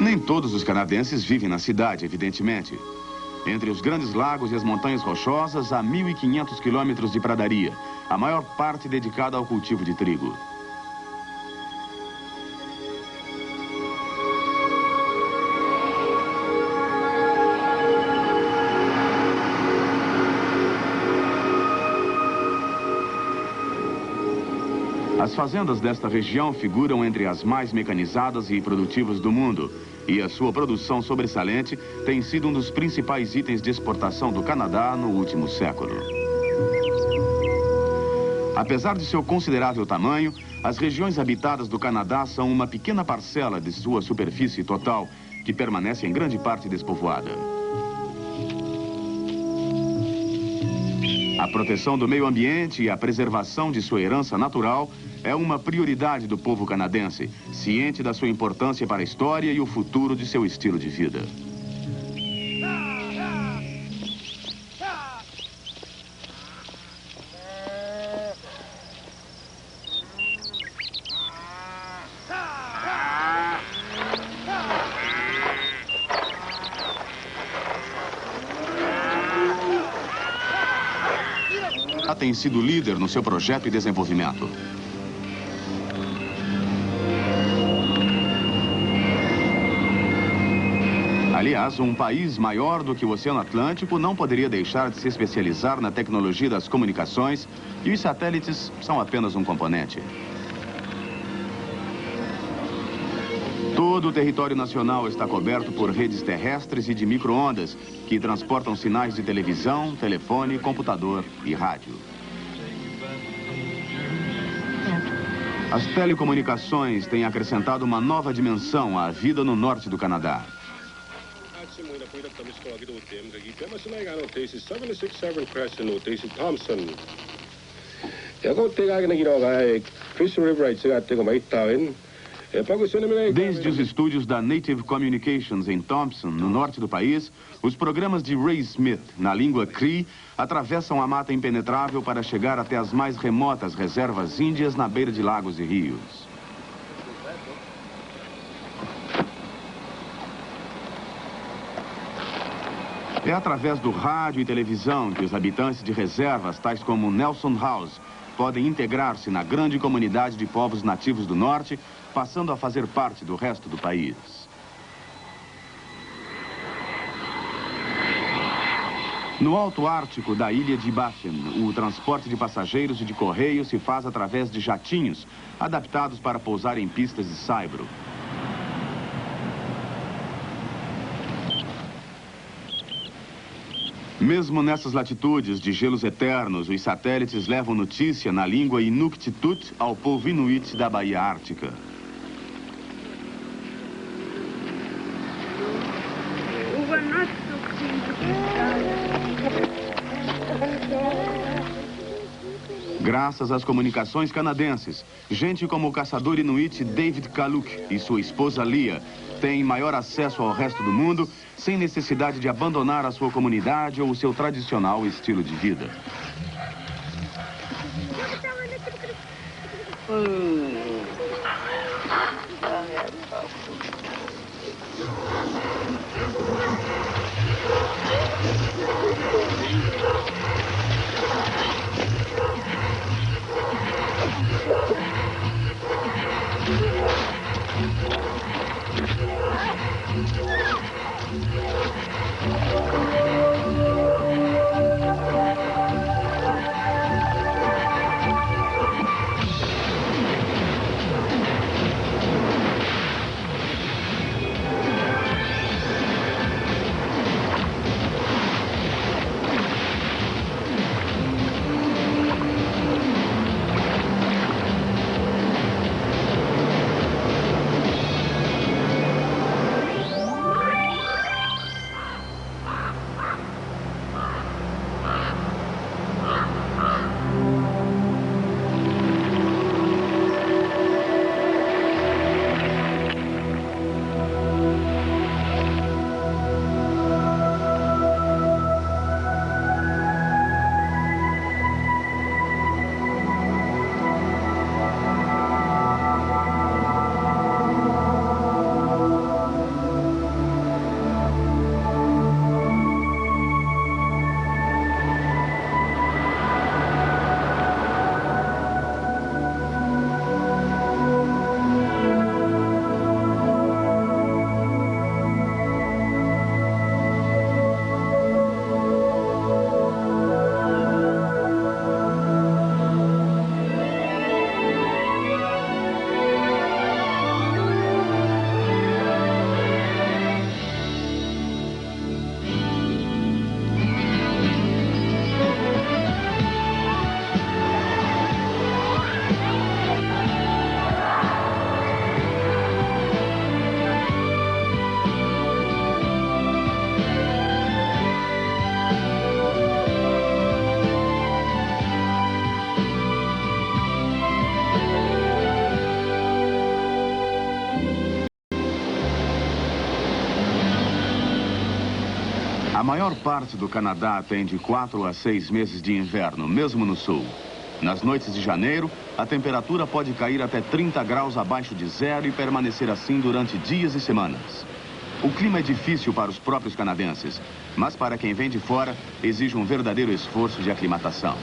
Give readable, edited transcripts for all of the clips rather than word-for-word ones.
Nem todos os canadenses vivem na cidade, evidentemente. Entre os grandes lagos e as montanhas rochosas, há 1.500 quilômetros de pradaria, a maior parte dedicada ao cultivo de trigo. As fazendas desta região figuram entre as mais mecanizadas e produtivas do mundo, e a sua produção sobressalente tem sido um dos principais itens de exportação do Canadá no último século. Apesar de seu considerável tamanho, as regiões habitadas do Canadá são uma pequena parcela de sua superfície total, que permanece em grande parte despovoada. A proteção do meio ambiente e a preservação de sua herança natural é uma prioridade do povo canadense, ciente da sua importância para a história e o futuro de seu estilo de vida. Ela tem sido líder no seu projeto e desenvolvimento. Aliás, um país maior do que o Oceano Atlântico não poderia deixar de se especializar na tecnologia das comunicações, e os satélites são apenas um componente. Todo o território nacional está coberto por redes terrestres e de micro-ondas, que transportam sinais de televisão, telefone, computador e rádio. As telecomunicações têm acrescentado uma nova dimensão à vida no norte do Canadá. Desde os estúdios da Native Communications em Thompson, no norte do país, os programas de Ray Smith, na língua Cree, atravessam a mata impenetrável para chegar até as mais remotas reservas índias na beira de lagos e rios. É através do rádio e televisão que os habitantes de reservas, tais como Nelson House, podem integrar-se na grande comunidade de povos nativos do norte, passando a fazer parte do resto do país. No Alto Ártico da ilha de Baffin, o transporte de passageiros e de correio se faz através de jatinhos, adaptados para pousar em pistas de saibro. Mesmo nessas latitudes de gelos eternos, os satélites levam notícia na língua Inuktitut ao povo inuit da Baía Ártica. Graças às comunicações canadenses, gente como o caçador inuit David Kaluk e sua esposa Lia têm maior acesso ao resto do mundo sem necessidade de abandonar a sua comunidade ou o seu tradicional estilo de vida. A maior parte do Canadá tem de 4 a 6 meses de inverno, mesmo no sul. Nas noites de janeiro, a temperatura pode cair até 30 graus abaixo de zero e permanecer assim durante dias e semanas. O clima é difícil para os próprios canadenses, mas para quem vem de fora, exige um verdadeiro esforço de aclimatação.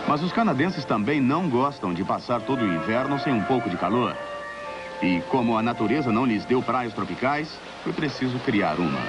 Mas os canadenses também não gostam de passar todo o inverno sem um pouco de calor. E como a natureza não lhes deu praias tropicais, foi preciso criar uma.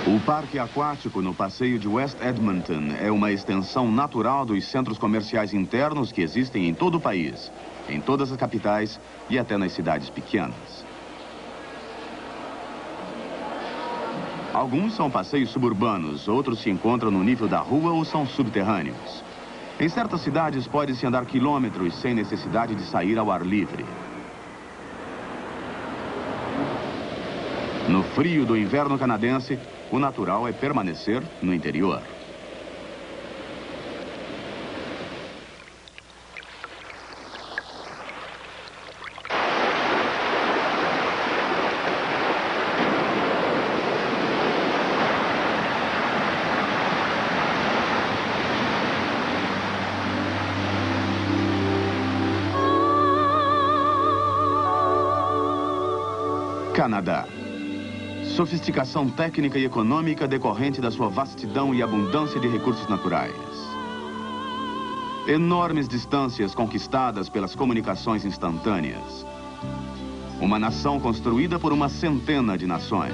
O parque aquático no passeio de West Edmonton é uma extensão natural dos centros comerciais internos que existem em todo o país, em todas as capitais e até nas cidades pequenas. Alguns são passeios suburbanos, outros se encontram no nível da rua ou são subterrâneos. Em certas cidades pode-se andar quilômetros sem necessidade de sair ao ar livre. No frio do inverno canadense, o natural é permanecer no interior. Canadá. Sofisticação técnica e econômica decorrente da sua vastidão e abundância de recursos naturais. Enormes distâncias conquistadas pelas comunicações instantâneas. Uma nação construída por uma centena de nações.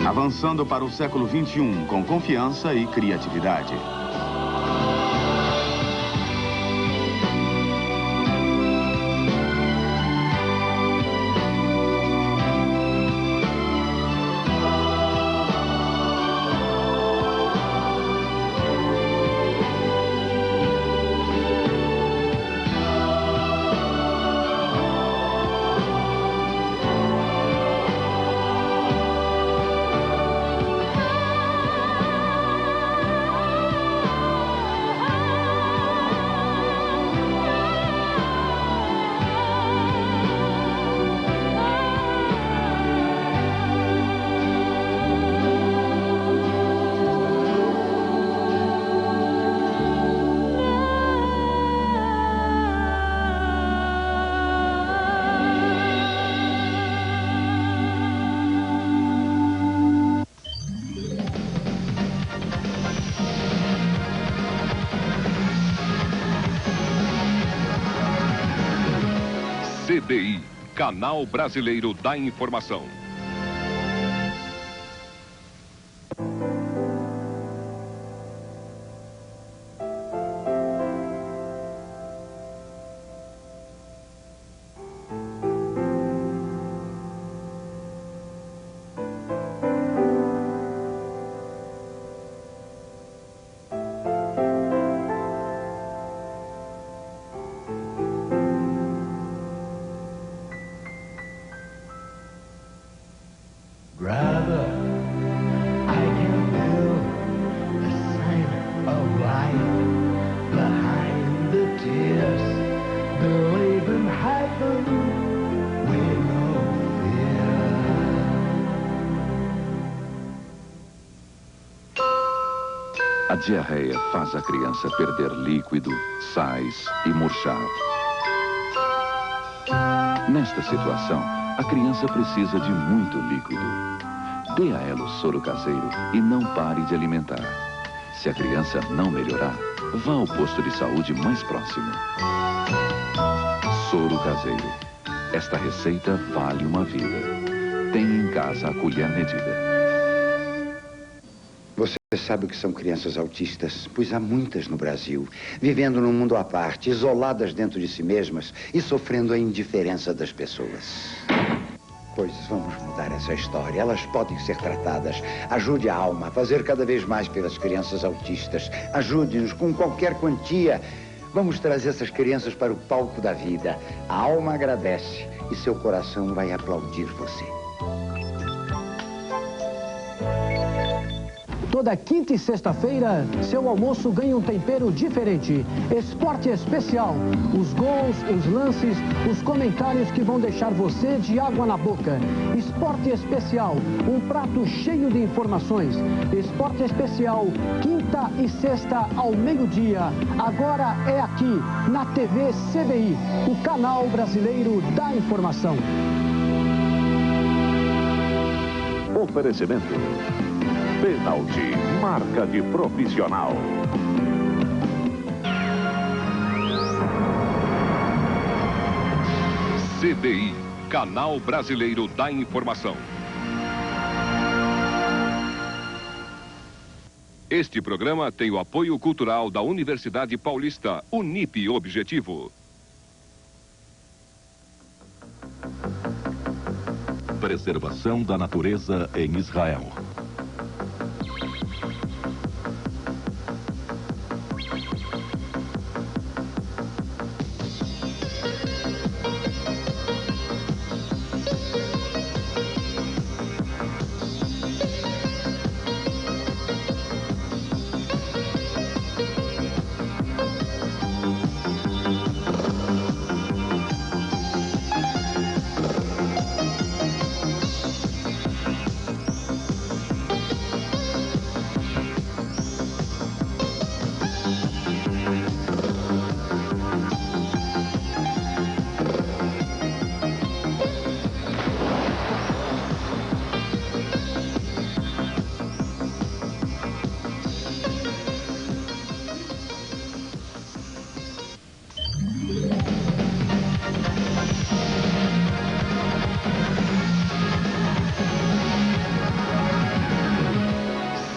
Avançando para o século XXI com confiança e criatividade. CBI, Canal Brasileiro da Informação. Brother, I can feel the sign of life behind the tears. Believe in heaven with no fear. A diarreia faz a criança perder líquido, sais e murchar. Nesta situação, a criança precisa de muito líquido. Dê a ela o soro caseiro e não pare de alimentar. Se a criança não melhorar, vá ao posto de saúde mais próximo. Soro caseiro. Esta receita vale uma vida. Tenha em casa a colher medida. Você sabe o que são crianças autistas? Pois há muitas no Brasil, vivendo num mundo à parte, isoladas dentro de si mesmas e sofrendo a indiferença das pessoas. Pois vamos mudar essa história. Elas podem ser tratadas. Ajude a Alma a fazer cada vez mais pelas crianças autistas. Ajude-nos com qualquer quantia. Vamos trazer essas crianças para o palco da vida. A Alma agradece e seu coração vai aplaudir você. Toda quinta e sexta-feira, seu almoço ganha um tempero diferente. Esporte Especial. Os gols, os lances, os comentários que vão deixar você de água na boca. Esporte Especial. Um prato cheio de informações. Esporte Especial. Quinta e sexta ao meio-dia. Agora é aqui, na TV CBI, o canal brasileiro da informação. Oferecimento. Pênalti, marca de profissional. CBI, Canal Brasileiro da Informação. Este programa tem o apoio cultural da Universidade Paulista, Unip Objetivo. Preservação da natureza em Israel.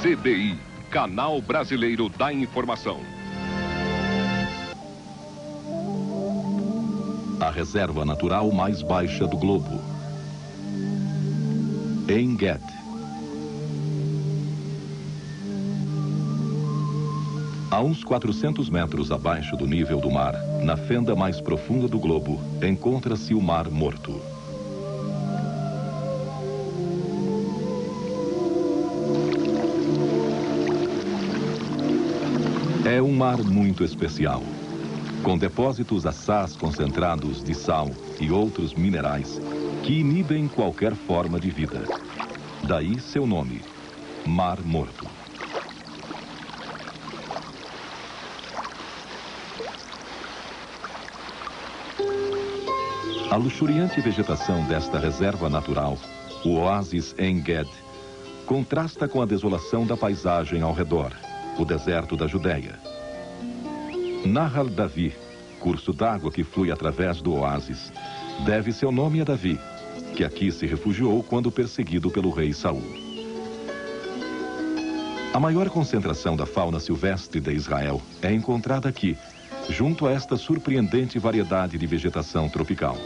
CBI, Canal Brasileiro da Informação. A reserva natural mais baixa do globo. Ein Ged. A uns 400 metros abaixo do nível do mar, na fenda mais profunda do globo, encontra-se o Mar Morto. É um mar muito especial, com depósitos assaz concentrados de sal e outros minerais que inibem qualquer forma de vida. Daí seu nome, Mar Morto. A luxuriante vegetação desta reserva natural, o oásis Ein Ged, contrasta com a desolação da paisagem ao redor, o deserto da Judéia. Nahal Davi, curso d'água que flui através do oásis, deve seu nome a Davi, que aqui se refugiou quando perseguido pelo rei Saul. A maior concentração da fauna silvestre de Israel é encontrada aqui, junto a esta surpreendente variedade de vegetação tropical.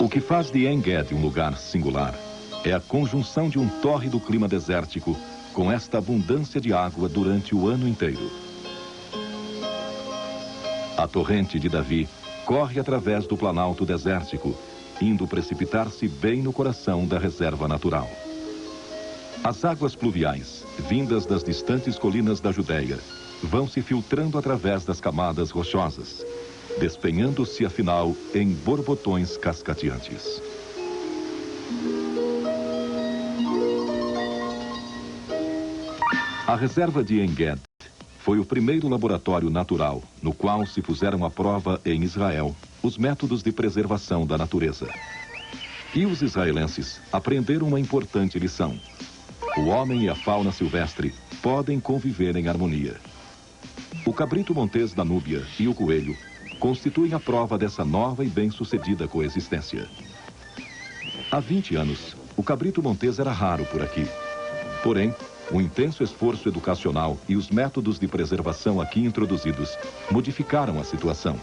O que faz de Ein Ged um lugar singular é a conjunção de um tórrido clima desértico com esta abundância de água durante o ano inteiro. A torrente de Davi corre através do planalto desértico, indo precipitar-se bem no coração da reserva natural. As águas pluviais, vindas das distantes colinas da Judéia, vão se filtrando através das camadas rochosas, despenhando-se afinal em borbotões cascateantes. A reserva de En-Ged foi o primeiro laboratório natural no qual se puseram à prova em Israel os métodos de preservação da natureza. E os israelenses aprenderam uma importante lição. O homem e a fauna silvestre podem conviver em harmonia. O cabrito montês da Núbia e o coelho constituem a prova dessa nova e bem-sucedida coexistência. Há 20 anos, o cabrito montês era raro por aqui. Porém, o intenso esforço educacional e os métodos de preservação aqui introduzidos modificaram a situação.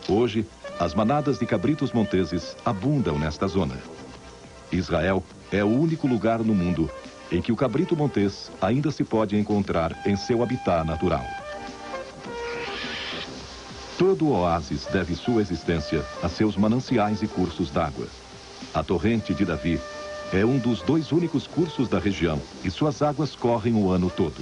Hoje, as manadas de cabritos monteses abundam nesta zona. Israel é o único lugar no mundo em que o cabrito montês ainda se pode encontrar em seu habitat natural. Todo oásis deve sua existência a seus mananciais e cursos d'água. A torrente de Davi é um dos 2 únicos cursos da região e suas águas correm o ano todo.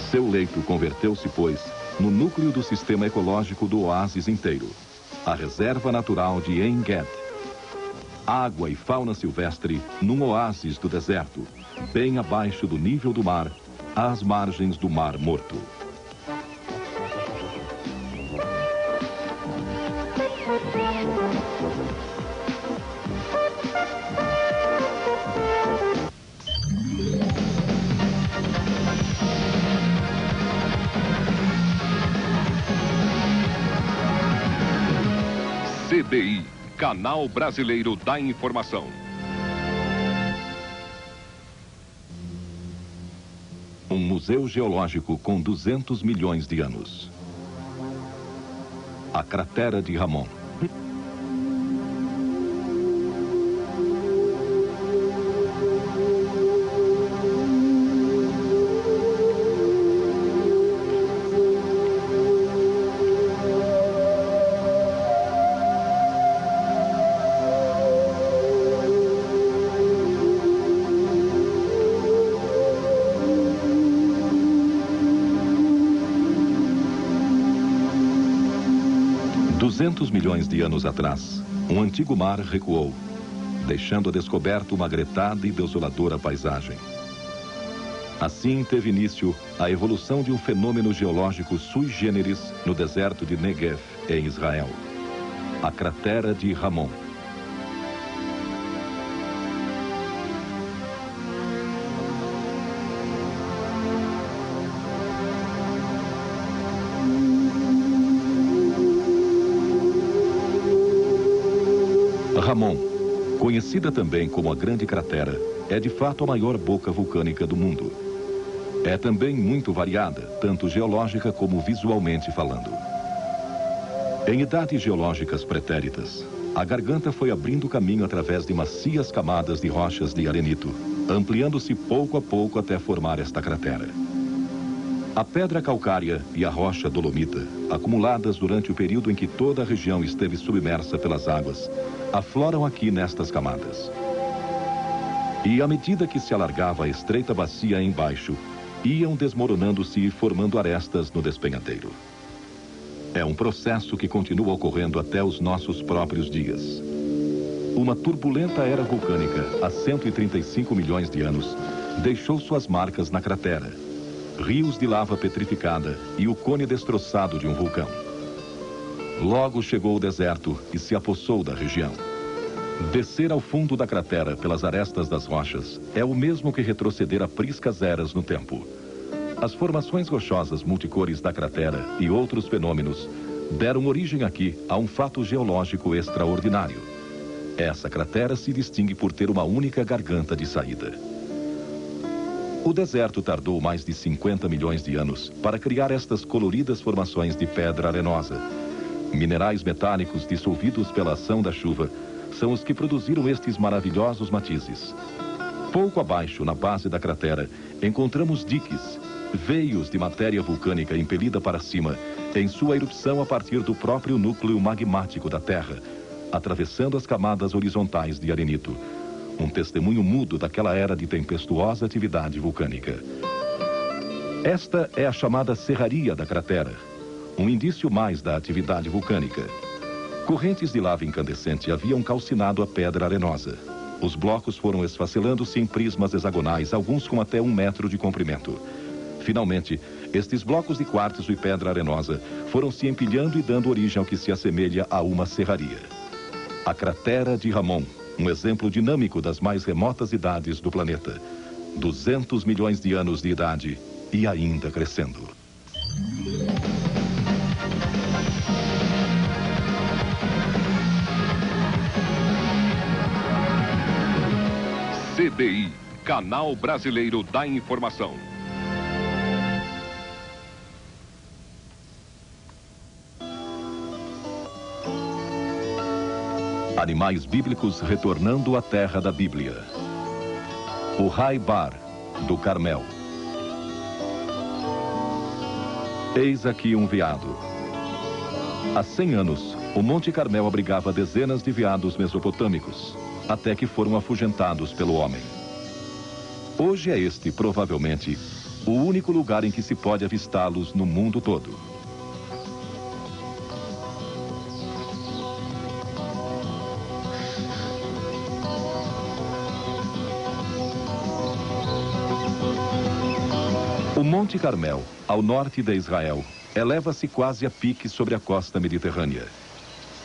Seu leito converteu-se, pois, no núcleo do sistema ecológico do oásis inteiro, a reserva natural de En-Ged. Água e fauna silvestre num oásis do deserto, bem abaixo do nível do mar, às margens do Mar Morto. CBI, Canal Brasileiro da Informação. Um museu geológico com 200 milhões de anos. A cratera de Ramon. Milhões de anos atrás, um antigo mar recuou, deixando a descoberto uma gretada e desoladora paisagem. Assim teve início a evolução de um fenômeno geológico sui generis no deserto de Negev, em Israel. A cratera de Ramon. Ramon, conhecida também como a Grande Cratera, é de fato a maior boca vulcânica do mundo. É também muito variada, tanto geológica como visualmente falando. Em idades geológicas pretéritas, a garganta foi abrindo caminho através de macias camadas de rochas de arenito, ampliando-se pouco a pouco até formar esta cratera. A pedra calcária e a rocha dolomita, acumuladas durante o período em que toda a região esteve submersa pelas águas, afloram aqui nestas camadas. E à medida que se alargava a estreita bacia embaixo, iam desmoronando-se e formando arestas no despenhadeiro. É um processo que continua ocorrendo até os nossos próprios dias. Uma turbulenta era vulcânica, há 135 milhões de anos, deixou suas marcas na cratera. Rios de lava petrificada e o cone destroçado de um vulcão. Logo chegou o deserto e se apossou da região. Descer ao fundo da cratera pelas arestas das rochas é o mesmo que retroceder a priscas eras no tempo. As formações rochosas multicores da cratera e outros fenômenos deram origem aqui a um fato geológico extraordinário. Essa cratera se distingue por ter uma única garganta de saída. O deserto tardou mais de 50 milhões de anos para criar estas coloridas formações de pedra arenosa. Minerais metálicos dissolvidos pela ação da chuva são os que produziram estes maravilhosos matizes. Pouco abaixo, na base da cratera, encontramos diques, veios de matéria vulcânica impelida para cima, em sua erupção a partir do próprio núcleo magmático da Terra, atravessando as camadas horizontais de arenito. Um testemunho mudo daquela era de tempestuosa atividade vulcânica. Esta é a chamada serraria da cratera, um indício mais da atividade vulcânica. Correntes de lava incandescente haviam calcinado a pedra arenosa. Os blocos foram esfacelando-se em prismas hexagonais, alguns com até 1 metro de comprimento. Finalmente, estes blocos de quartzo e pedra arenosa foram se empilhando e dando origem ao que se assemelha a uma serraria. A cratera de Ramon, um exemplo dinâmico das mais remotas idades do planeta. 200 milhões de anos de idade e ainda crescendo. CBI, Canal Brasileiro da Informação. Animais bíblicos retornando à terra da Bíblia. O Haibar, do Carmel. Eis aqui um veado. Há 100 anos, o Monte Carmel abrigava dezenas de veados mesopotâmicos, até que foram afugentados pelo homem. Hoje é este, provavelmente, o único lugar em que se pode avistá-los no mundo todo. O Monte Carmel, ao norte de Israel, eleva-se quase a pique sobre a costa mediterrânea.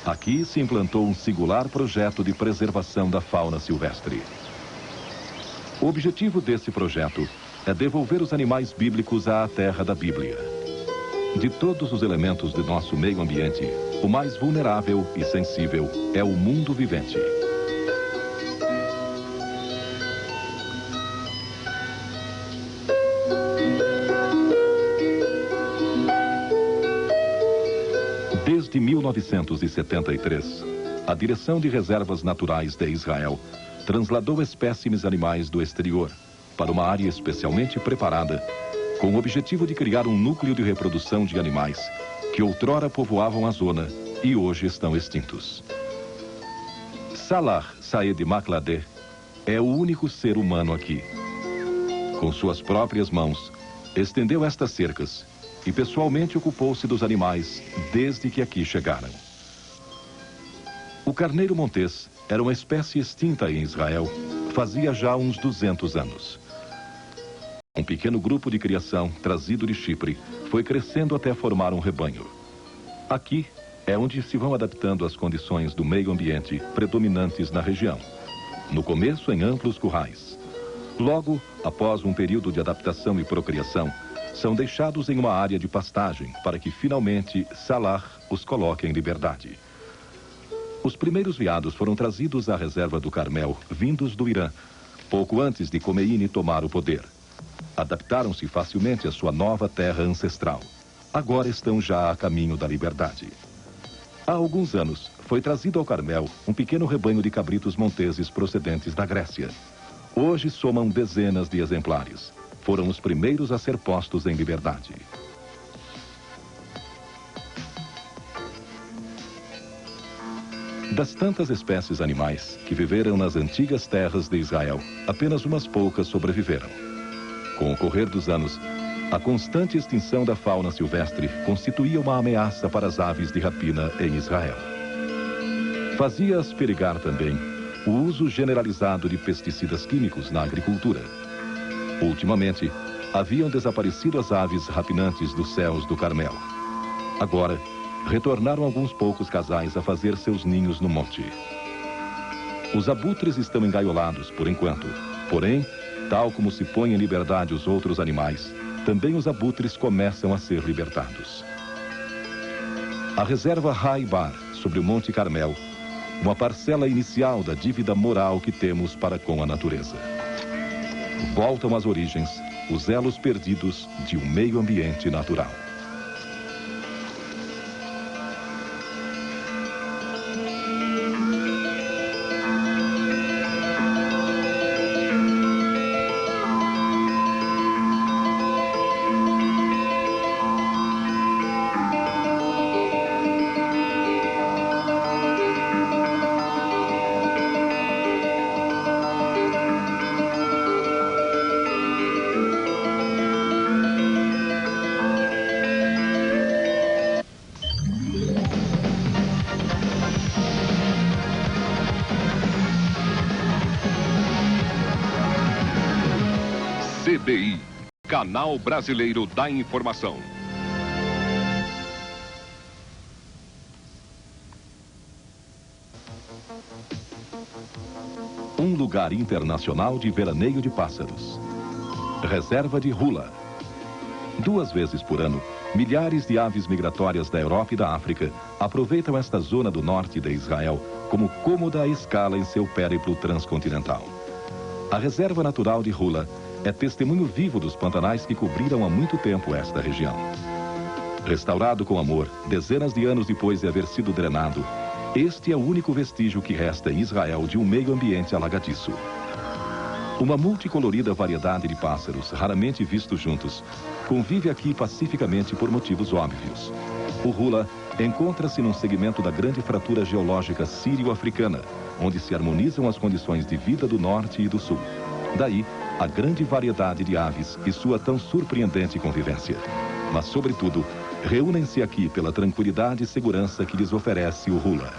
Aqui se implantou um singular projeto de preservação da fauna silvestre. O objetivo desse projeto é devolver os animais bíblicos à terra da Bíblia. De todos os elementos do nosso meio ambiente, o mais vulnerável e sensível é o mundo vivente. Desde 1973, a Direção de Reservas Naturais de Israel transladou espécimes animais do exterior para uma área especialmente preparada, com o objetivo de criar um núcleo de reprodução de animais que outrora povoavam a zona e hoje estão extintos. Salah Saed Makladeh é o único ser humano aqui. Com suas próprias mãos, estendeu estas cercas e pessoalmente ocupou-se dos animais desde que aqui chegaram. O carneiro montês era uma espécie extinta em Israel fazia já uns 200 anos. Um pequeno grupo de criação, trazido de Chipre, foi crescendo até formar um rebanho. Aqui é onde se vão adaptando às condições do meio ambiente predominantes na região. No começo, em amplos currais. Logo, após um período de adaptação e procriação, são deixados em uma área de pastagem para que, finalmente, Salah os coloque em liberdade. Os primeiros veados foram trazidos à reserva do Carmel, vindos do Irã, pouco antes de Khomeini tomar o poder. Adaptaram-se facilmente à sua nova terra ancestral. Agora estão já a caminho da liberdade. Há alguns anos, foi trazido ao Carmel um pequeno rebanho de cabritos monteses procedentes da Grécia. Hoje somam dezenas de exemplares. Foram os primeiros a ser postos em liberdade. Das tantas espécies animais que viveram nas antigas terras de Israel, apenas umas poucas sobreviveram. Com o correr dos anos, a constante extinção da fauna silvestre constituía uma ameaça para as aves de rapina em Israel. Fazia-as perigar também o uso generalizado de pesticidas químicos na agricultura. Ultimamente, haviam desaparecido as aves rapinantes dos céus do Carmel. Agora, retornaram alguns poucos casais a fazer seus ninhos no monte. Os abutres estão engaiolados por enquanto, porém, tal como se põem em liberdade os outros animais, também os abutres começam a ser libertados. A reserva Haibar, sobre o Monte Carmel, uma parcela inicial da dívida moral que temos para com a natureza. Voltam às origens, os elos perdidos de um meio ambiente natural. CDI, Canal Brasileiro da Informação. Um lugar internacional de veraneio de pássaros. Reserva de Hula. 2 vezes por ano, milhares de aves migratórias da Europa e da África aproveitam esta zona do norte de Israel como cômoda escala em seu périplo transcontinental. A Reserva Natural de Hula é testemunho vivo dos pantanais que cobriram há muito tempo esta região. Restaurado com amor, dezenas de anos depois de haver sido drenado, este é o único vestígio que resta em Israel de um meio ambiente alagadiço. Uma multicolorida variedade de pássaros, raramente vistos juntos, convive aqui pacificamente por motivos óbvios. O Hula encontra-se num segmento da grande fratura geológica sírio-africana, onde se harmonizam as condições de vida do norte e do sul. Daí, a grande variedade de aves e sua tão surpreendente convivência. Mas, sobretudo, reúnem-se aqui pela tranquilidade e segurança que lhes oferece o Hula.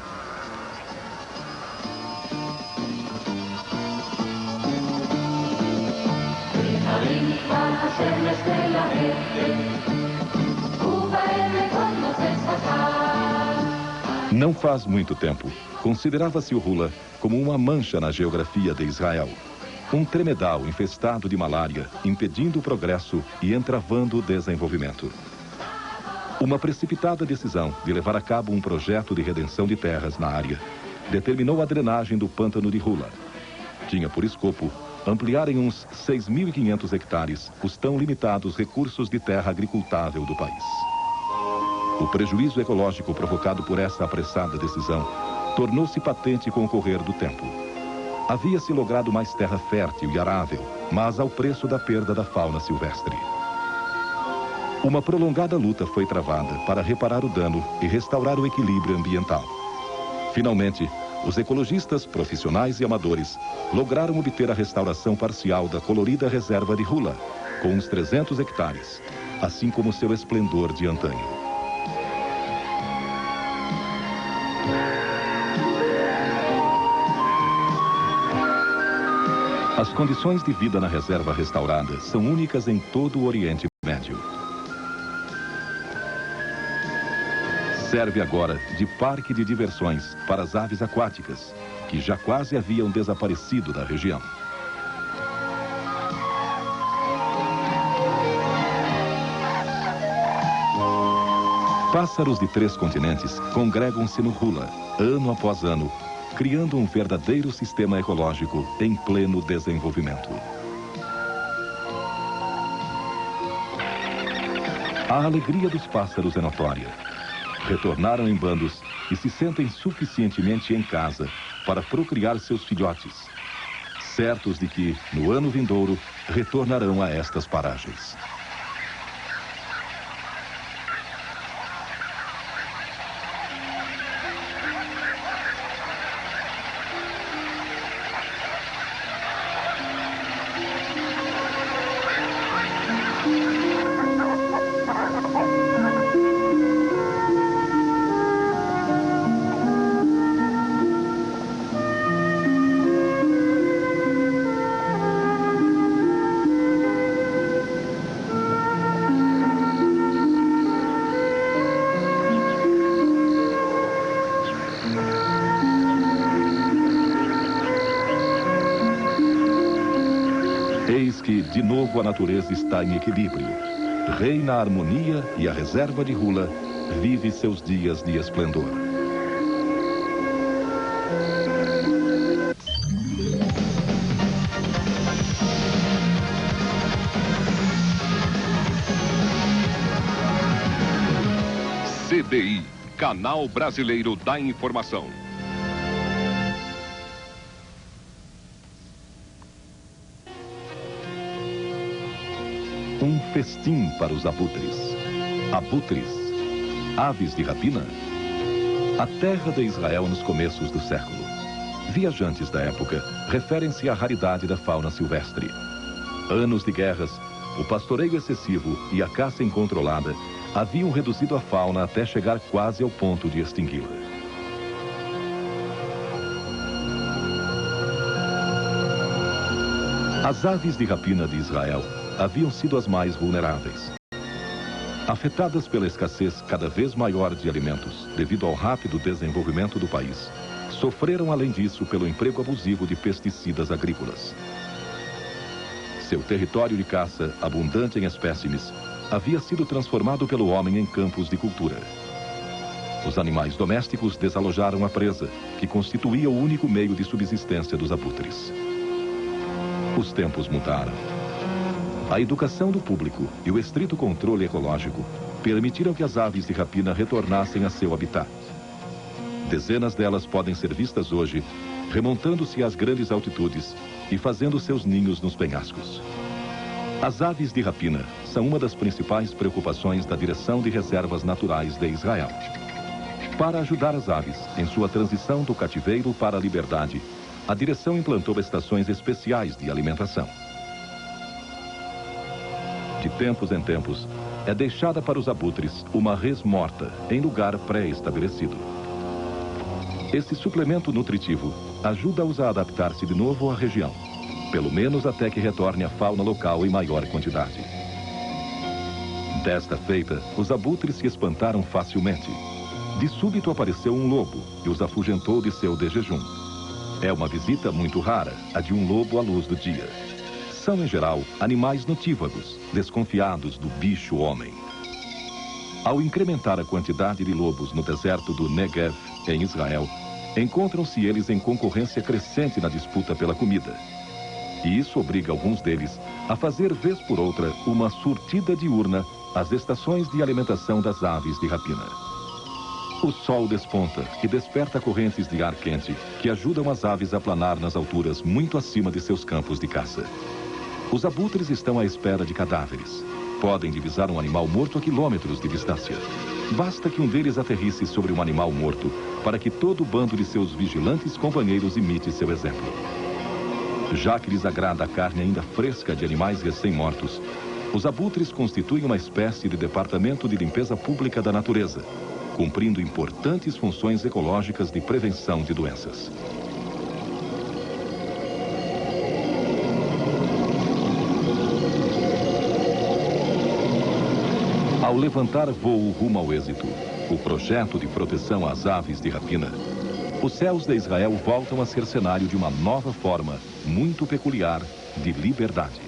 Não faz muito tempo, considerava-se o Hula como uma mancha na geografia de Israel. Um tremedal infestado de malária, impedindo o progresso e entravando o desenvolvimento. Uma precipitada decisão de levar a cabo um projeto de redenção de terras na área determinou a drenagem do pântano de Hula. Tinha por escopo ampliar em uns 6.500 hectares os tão limitados recursos de terra agricultável do país. O prejuízo ecológico provocado por essa apressada decisão tornou-se patente com o correr do tempo. Havia-se logrado mais terra fértil e arável, mas ao preço da perda da fauna silvestre. Uma prolongada luta foi travada para reparar o dano e restaurar o equilíbrio ambiental. Finalmente, os ecologistas profissionais e amadores lograram obter a restauração parcial da colorida reserva de Hula, com uns 300 hectares, assim como seu esplendor de antanho. As condições de vida na reserva restaurada são únicas em todo o Oriente Médio. Serve agora de parque de diversões para as aves aquáticas, que já quase haviam desaparecido da região. Pássaros de 3 continentes congregam-se no Hula, ano após ano, criando um verdadeiro sistema ecológico em pleno desenvolvimento. A alegria dos pássaros é notória. Retornaram em bandos e se sentem suficientemente em casa para procriar seus filhotes, certos de que, no ano vindouro, retornarão a estas paragens. Eis que, de novo, a natureza está em equilíbrio. Reina a harmonia e a reserva de Hula vive seus dias de esplendor. CDI, Canal Brasileiro da Informação. Um festim para os abutres. Abutres, aves de rapina? A terra de Israel nos começos do século. Viajantes da época referem-se à raridade da fauna silvestre. Anos de guerras, o pastoreio excessivo e a caça incontrolada haviam reduzido a fauna até chegar quase ao ponto de extingui-la. As aves de rapina de Israel haviam sido as mais vulneráveis. Afetadas pela escassez cada vez maior de alimentos, devido ao rápido desenvolvimento do país, sofreram além disso pelo emprego abusivo de pesticidas agrícolas. Seu território de caça, abundante em espécimes, havia sido transformado pelo homem em campos de cultura. Os animais domésticos desalojaram a presa, que constituía o único meio de subsistência dos abutres. Os tempos mudaram. A educação do público e o estrito controle ecológico permitiram que as aves de rapina retornassem a seu habitat. Dezenas delas podem ser vistas hoje, remontando-se às grandes altitudes e fazendo seus ninhos nos penhascos. As aves de rapina são uma das principais preocupações da Direção de Reservas Naturais de Israel. Para ajudar as aves em sua transição do cativeiro para a liberdade, a direção implantou estações especiais de alimentação. De tempos em tempos, é deixada para os abutres uma res morta em lugar pré-estabelecido. Esse suplemento nutritivo ajuda-os a adaptar-se de novo à região, pelo menos até que retorne a fauna local em maior quantidade. Desta feita, os abutres se espantaram facilmente. De súbito apareceu um lobo e os afugentou de seu desjejum. É uma visita muito rara, a de um lobo à luz do dia. São, em geral, animais notívagos, desconfiados do bicho-homem. Ao incrementar a quantidade de lobos no deserto do Negev, em Israel, encontram-se eles em concorrência crescente na disputa pela comida. E isso obriga alguns deles a fazer, vez por outra, uma surtida diurna às estações de alimentação das aves de rapina. O sol desponta e desperta correntes de ar quente que ajudam as aves a planar nas alturas muito acima de seus campos de caça. Os abutres estão à espera de cadáveres. Podem divisar um animal morto a quilômetros de distância. Basta que um deles aterrisse sobre um animal morto para que todo o bando de seus vigilantes companheiros imite seu exemplo. Já que lhes agrada a carne ainda fresca de animais recém-mortos, os abutres constituem uma espécie de departamento de limpeza pública da natureza, cumprindo importantes funções ecológicas de prevenção de doenças. Ao levantar voo rumo ao êxito, o projeto de proteção às aves de rapina, os céus de Israel voltam a ser cenário de uma nova forma, muito peculiar, de liberdade.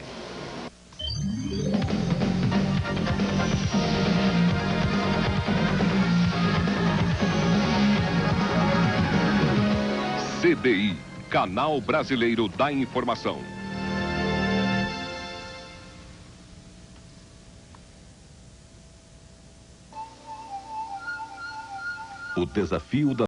CBI, Canal Brasileiro da Informação. O desafio da